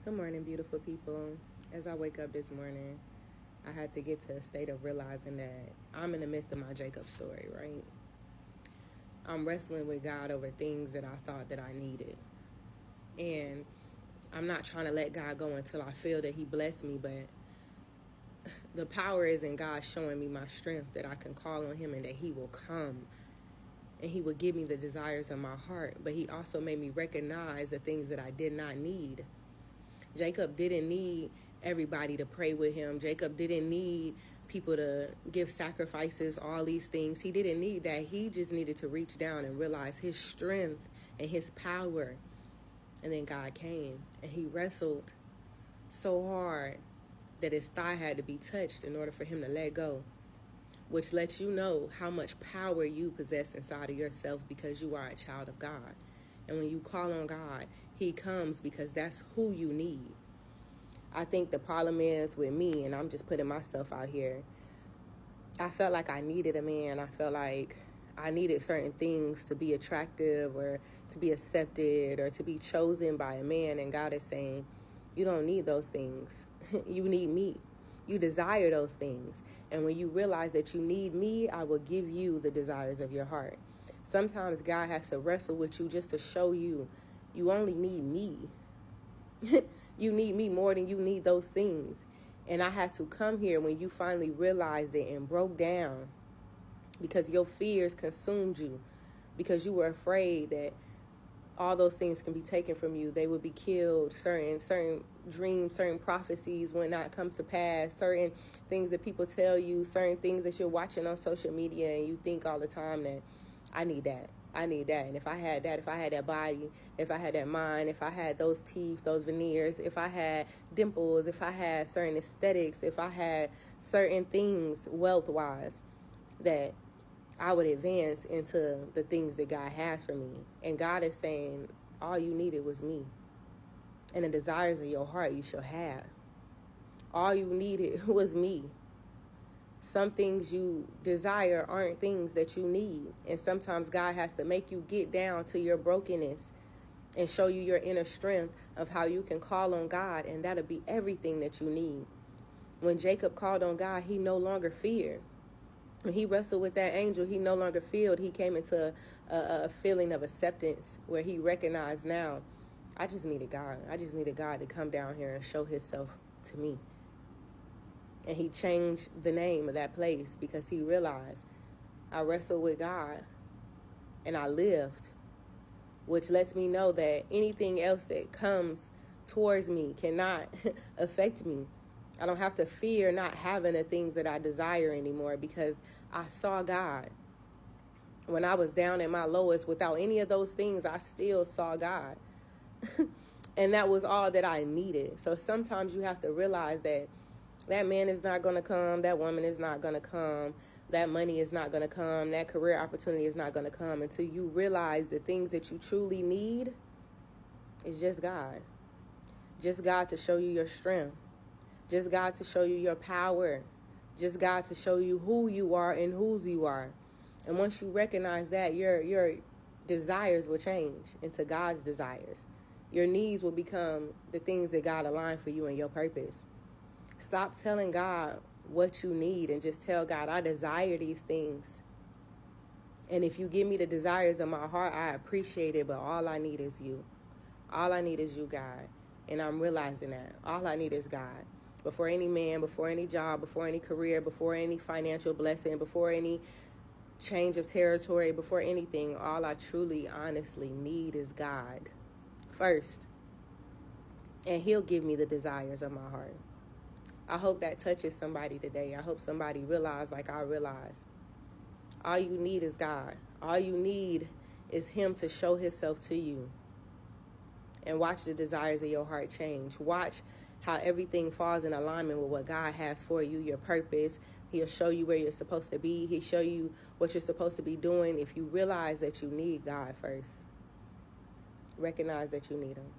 Good morning, beautiful people. As I wake up this morning, I had to get to a state of realizing that I'm in the midst of my Jacob story, right? I'm wrestling with God over things that I thought that I needed. And I'm not trying to let God go until I feel that He blessed me, but the power is in God showing me my strength, that I can call on Him and that He will come and He will give me the desires of my heart. But He also made me recognize the things that I did not need. Jacob didn't need everybody to pray with him. Jacob didn't need people to give sacrifices, all these things. He didn't need that. He just needed to reach down and realize his strength and his power. And then God came and he wrestled so hard that his thigh had to be touched in order for him to let go, which lets you know how much power you possess inside of yourself because you are a child of God. And when you call on God, He comes because that's who you need. I think the problem is with me, and I'm just putting myself out here, I felt like I needed a man. I felt like I needed certain things to be attractive or to be accepted or to be chosen by a man. And God is saying, you don't need those things. You need me. You desire those things. And when you realize that you need me, I will give you the desires of your heart. Sometimes God has to wrestle with you just to show you, you only need me. You need me more than you need those things. And I had to come here when you finally realized it and broke down because your fears consumed you, because you were afraid that all those things can be taken from you. They would be killed. Certain dreams, certain prophecies would not come to pass. Certain things that people tell you, certain things that you're watching on social media, and you think all the time that I need that. I need that. And if I had that, if I had that body, if I had that mind, if I had those teeth, those veneers, if I had dimples, if I had certain aesthetics, if I had certain things wealth-wise, that I would advance into the things that God has for me. And God is saying, all you needed was me. And the desires of your heart you shall have. All you needed was me. Some things you desire aren't things that you need. And sometimes God has to make you get down to your brokenness and show you your inner strength of how you can call on God. And that'll be everything that you need. When Jacob called on God, he no longer feared. When he wrestled with that angel, he no longer feared. He came into a feeling of acceptance where he recognized now, I just needed God. I just needed God to come down here and show himself to me. And he changed the name of that place because he realized I wrestled with God and I lived, which lets me know that anything else that comes towards me cannot affect me. I don't have to fear not having the things that I desire anymore because I saw God. When I was down at my lowest without any of those things, I still saw God. And that was all that I needed. So sometimes you have to realize that that man is not going to come, that woman is not going to come, that money is not going to come, that career opportunity is not going to come until you realize the things that you truly need is just God. Just God to show you your strength. Just God to show you your power. Just God to show you who you are and whose you are. And once you recognize that, your desires will change into God's desires. Your needs will become the things that God aligned for you and your purpose. Stop telling God what you need and just tell God, I desire these things. And if you give me the desires of my heart, I appreciate it, but all I need is you. All I need is you, God. And I'm realizing that. All I need is God. Before any man, before any job, before any career, before any financial blessing, before any change of territory, before anything, all I truly, honestly need is God first. And He'll give me the desires of my heart. I hope that touches somebody today. I hope somebody realizes like I realize. All you need is God. All you need is Him to show Himself to you. And watch the desires of your heart change. Watch how everything falls in alignment with what God has for you, your purpose. He'll show you where you're supposed to be. He'll show you what you're supposed to be doing if you realize that you need God first. Recognize that you need Him.